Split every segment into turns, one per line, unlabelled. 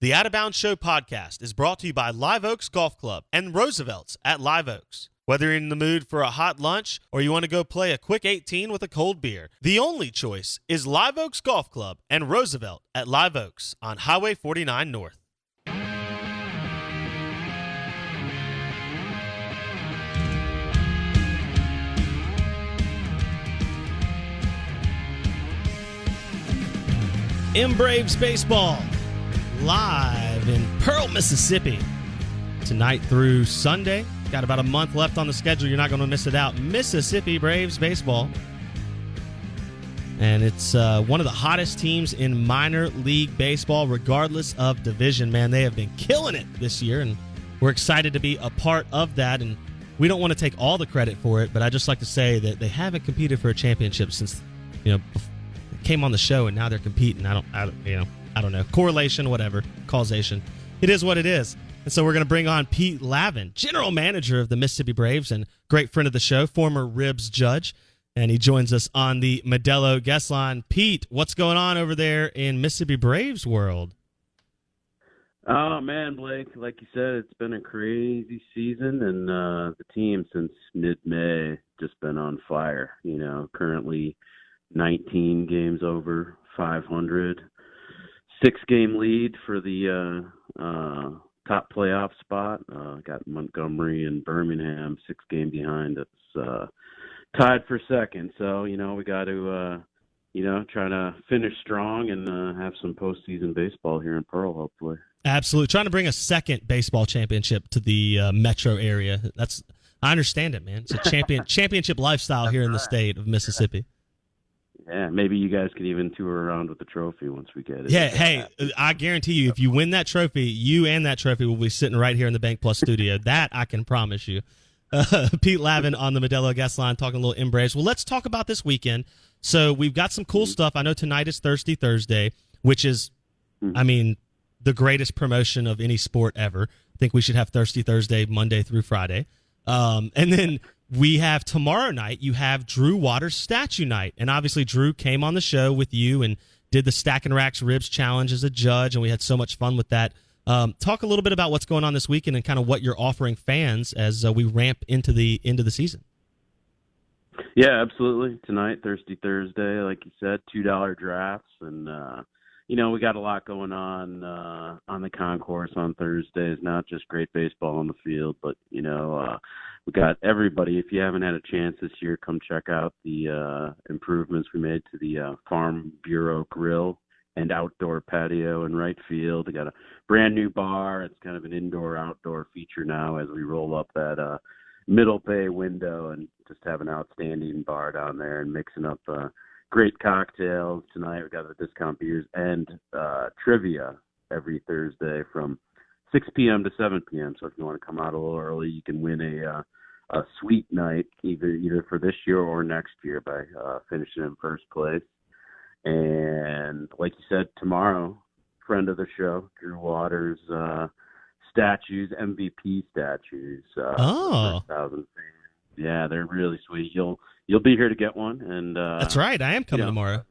The Out of Bounds Show podcast is brought to you by Live Oaks Golf Club and Roosevelt's at Live Oaks. Whether you're in the mood for a hot lunch or you want to go play a quick 18 with a cold beer, the only choice is Live Oaks Golf Club and Roosevelt at Live Oaks on Highway 49 North. Braves baseball live in Pearl, Mississippi tonight through Sunday. Got about a month left on the schedule. You're not going to miss it out. Mississippi Braves baseball. And it's one of the hottest teams in minor league baseball, regardless of division, man. They have been killing it this year, and we're excited to be a part of that. And we don't want to take all the credit for it, but I just like to say that they haven't competed for a championship since, came on the show, and now they're competing. I don't know. Correlation, whatever. Causation. It is what it is. And so we're going to bring on Pete Lavin, general manager of the Mississippi Braves and great friend of the show, former Ribs judge. And he joins us on the Modelo guest line. Pete, what's going on over there in Mississippi Braves world?
Oh, man, Blake, like you said, it's been a crazy season, and the team since mid-May just been on fire. Currently 19 games over 500, 6-game lead for the top playoff spot. Got Montgomery and Birmingham 6-game behind. It's tied for second. So, we got to, try to finish strong and have some postseason baseball here in Pearl, hopefully.
Absolutely. Trying to bring a second baseball championship to the metro area. I understand it, man. It's a championship lifestyle here in the state of Mississippi.
Yeah, maybe you guys can even tour around with the trophy once we get it.
Yeah, hey, I guarantee you, if you win that trophy, you and that trophy will be sitting right here in the Bank Plus studio. That I can promise you. Pete Lavin on the Modelo guest line talking a little Braves. Well, let's talk about this weekend. So we've got some cool stuff. I know tonight is Thirsty Thursday, which is, the greatest promotion of any sport ever. I think we should have Thirsty Thursday Monday through Friday. And then we have tomorrow night, you have Drew Waters Statue Night. And obviously Drew came on the show with you and did the Stack and Racks Ribs Challenge as a judge, and we had so much fun with that. Talk a little bit about what's going on this weekend and kind of what you're offering fans as we ramp into the end of the season.
Yeah, absolutely. Tonight, Thirsty Thursday, like you said, $2 drafts. And, we got a lot going on the concourse on Thursdays, not just great baseball on the field, but, we got everybody. If you haven't had a chance this year, come check out the improvements we made to the Farm Bureau Grill and outdoor patio in right field. We got a brand new bar. It's kind of an indoor-outdoor feature now as we roll up that middle bay window and just have an outstanding bar down there and mixing up great cocktails. Tonight we got the discount beers and trivia every Thursday from 6 p.m. to 7 p.m. So if you want to come out a little early, you can win a sweet night either for this year or next year by finishing in first place. And like you said, tomorrow, friend of the show, Drew Waters, statues, MVP statues. 1,000 fans. Yeah, they're really sweet. You'll be here to get one, and
that's right. I am coming tomorrow.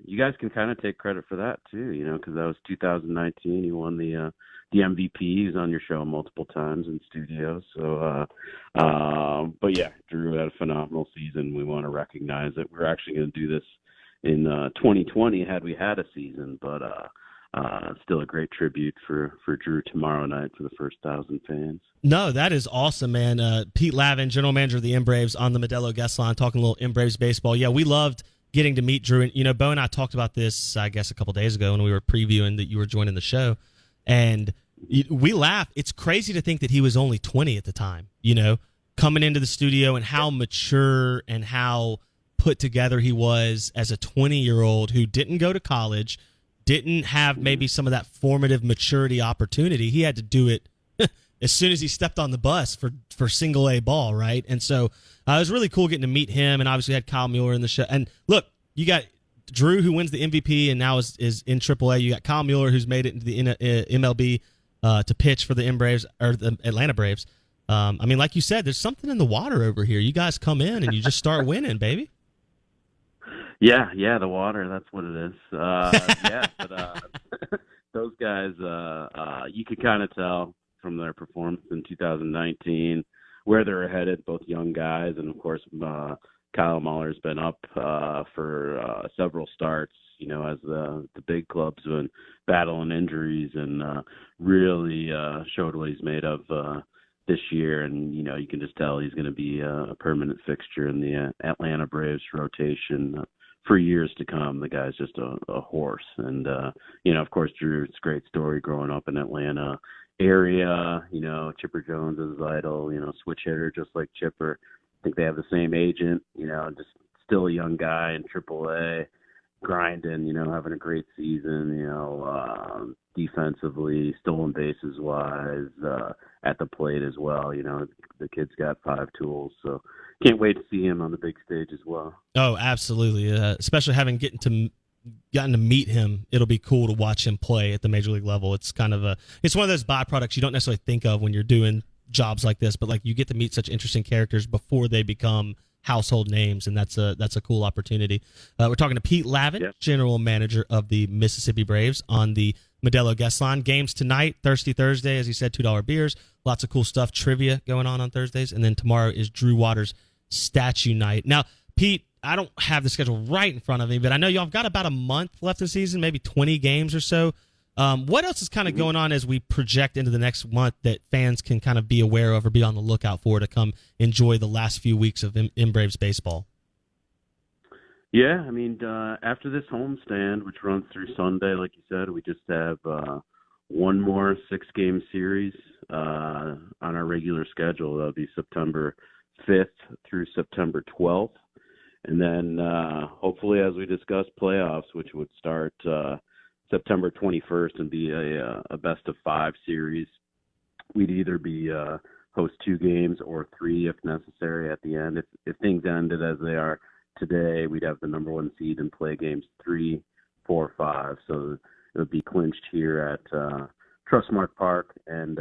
You guys can kind of take credit for that too, because that was 2019. You won the MVP. He was on your show multiple times in studio. So, but yeah, Drew had a phenomenal season. We want to recognize it. We're actually going to do this in 2020 had we had a season, but still a great tribute for Drew tomorrow night for the first 1,000 fans.
No, that is awesome, man. Pete Lavin, general manager of the Braves, on the Modelo guest line, talking a little Braves baseball. Yeah, we loved getting to meet Drew. And, Bo and I talked about this, I guess, a couple days ago when we were previewing that you were joining the show. And we laughed. It's crazy to think that he was only 20 at the time, coming into the studio, and how mature and how put together he was as a 20-year-old who didn't go to college, didn't have maybe some of that formative maturity opportunity. He had to do it as soon as he stepped on the bus for single A ball, right? And so it was really cool getting to meet him, and obviously had Kyle Mueller in the show. And look, you got Drew, who wins the MVP and now is in AAA. You got Kyle Mueller, who's made it into the MLB to pitch for the Braves or the Atlanta Braves. Like you said, there's something in the water over here. You guys come in and you just start winning, baby.
Yeah, the water. That's what it is. But those guys, you could kind of tell from their performance in 2019 where they're headed, both young guys. And, of course, Kyle Mahler's been up for several starts, as the big club's been battling injuries, and really showed what he's made of this year. And, you can just tell he's going to be a permanent fixture in the Atlanta Braves rotation for years to come. The guy's just a horse. And, of course, Drew, it's a great story growing up in Atlanta area. Chipper Jones is his idol, switch hitter just like Chipper. I think they have the same agent, just still a young guy in AAA, grinding, having a great season, defensively, stolen bases wise, at the plate as well. The kid's got 5 tools, so can't wait to see him on the big stage as well.
Oh, absolutely. Especially having gotten to meet him, it'll be cool to watch him play at the major league level. It's kind of it's one of those byproducts you don't necessarily think of when you're doing jobs like this, but like you get to meet such interesting characters before they become household names, and that's a cool opportunity. We're talking to Pete Lavin, general manager of the Mississippi Braves, on the Modelo guest line. Games tonight, Thirsty Thursday, as he said, $2 beers, lots of cool stuff, trivia going on Thursdays, and then tomorrow is Drew Waters statue night. Now, Pete, I don't have the schedule right in front of me, but I know y'all have got about a month left in the season, maybe 20 games or so. What else is kind of going on as we project into the next month that fans can kind of be aware of or be on the lookout for to come enjoy the last few weeks of Braves baseball?
Yeah, after this homestand, which runs through Sunday, like you said, we just have one more 6-game series on our regular schedule. That'll be September 5th through September 12th. And then hopefully, as we discussed, playoffs, which would start September 21st and be a best-of-5 series. We'd either be host 2 games or 3 if necessary at the end. If things ended as they are today, we'd have the number 1 seed and play games 3, 4, 5. So it would be clinched here at Trustmark Park. And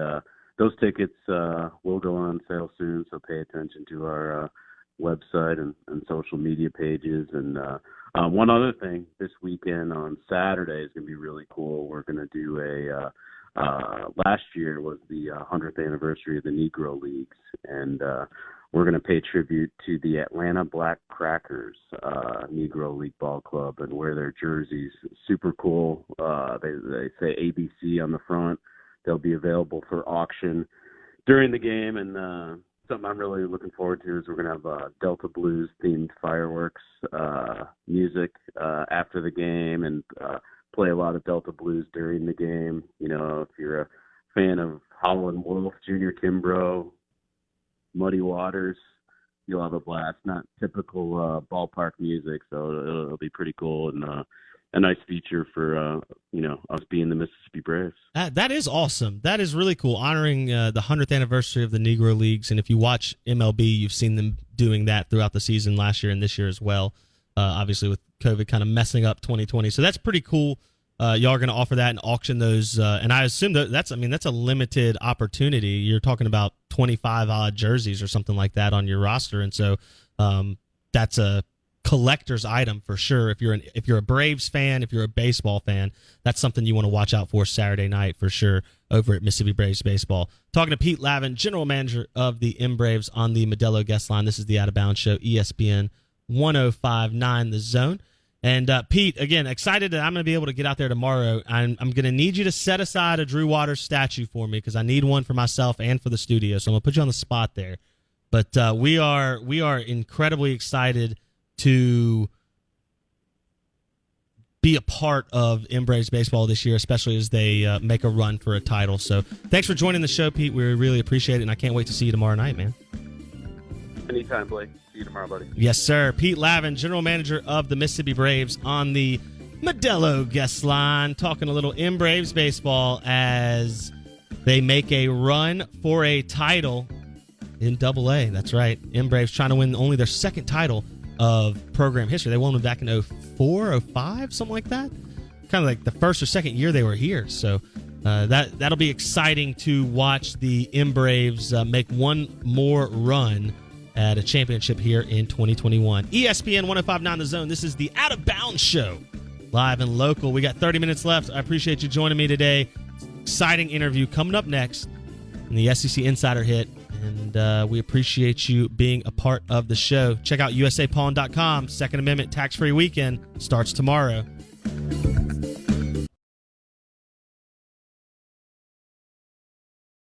those tickets will go on sale soon, so pay attention to our website and social media pages. And one other thing, this weekend on Saturday is going to be really cool. We're going to do last year was the 100th anniversary of the Negro Leagues, and we're going to pay tribute to the Atlanta Black Crackers Negro League Ball Club and wear their jerseys. Super cool. They say ABC on the front. They'll be available for auction during the game, and something I'm really looking forward to is we're going to have Delta Blues themed fireworks music after the game, and play a lot of Delta Blues during the game. If you're a fan of Howlin' Wolf, Junior Kimbrough, Muddy Waters, you'll have a blast. Not typical ballpark music, so it'll be pretty cool, and a nice feature for us being the Mississippi Braves.
That is awesome. That is really cool, honoring the 100th anniversary of the Negro Leagues. And if you watch MLB, you've seen them doing that throughout the season last year and this year as well. Obviously, with COVID kind of messing up 2020, so that's pretty cool. Y'all are going to offer that and auction those, and I assume that's a limited opportunity. You're talking about 25 odd jerseys or something like that on your roster, and so that's a collector's item for sure. If you're a Braves fan, if you're a baseball fan, that's something you want to watch out for Saturday night for sure over at Mississippi Braves Baseball. Talking to Pete Lavin, general manager of the Braves, on the Modelo guest line. This is the Out of Bounds Show, ESPN 105.9 The Zone. And Pete, again, excited that I'm going to be able to get out there tomorrow. I'm going to need you to set aside a Drew Waters statue for me because I need one for myself and for the studio. So I'm going to put you on the spot there. But we are incredibly excited to be a part of Braves baseball this year, especially as they make a run for a title. So thanks for joining the show, Pete. We really appreciate it, and I can't wait to see you tomorrow night, man.
Anytime, Blake. See you tomorrow, buddy.
Yes, sir. Pete Lavin, general manager of the Mississippi Braves, on the Modelo guest line, talking a little Braves baseball as they make a run for a title in Double-A. That's right. Braves trying to win only their second title of program history. They won them back in 04, 05, something like that. Kind of like the first or second year they were here. So that'll be exciting to watch the Braves make one more run at a championship here in 2021. ESPN 105.9 The Zone. This is the Out of Bounds Show live and local. We got 30 minutes left. I appreciate you joining me today. Exciting interview coming up next in the SEC Insider Hit, and we appreciate you being a part of the show. Check out usapawn.com. Second Amendment tax-free weekend starts tomorrow.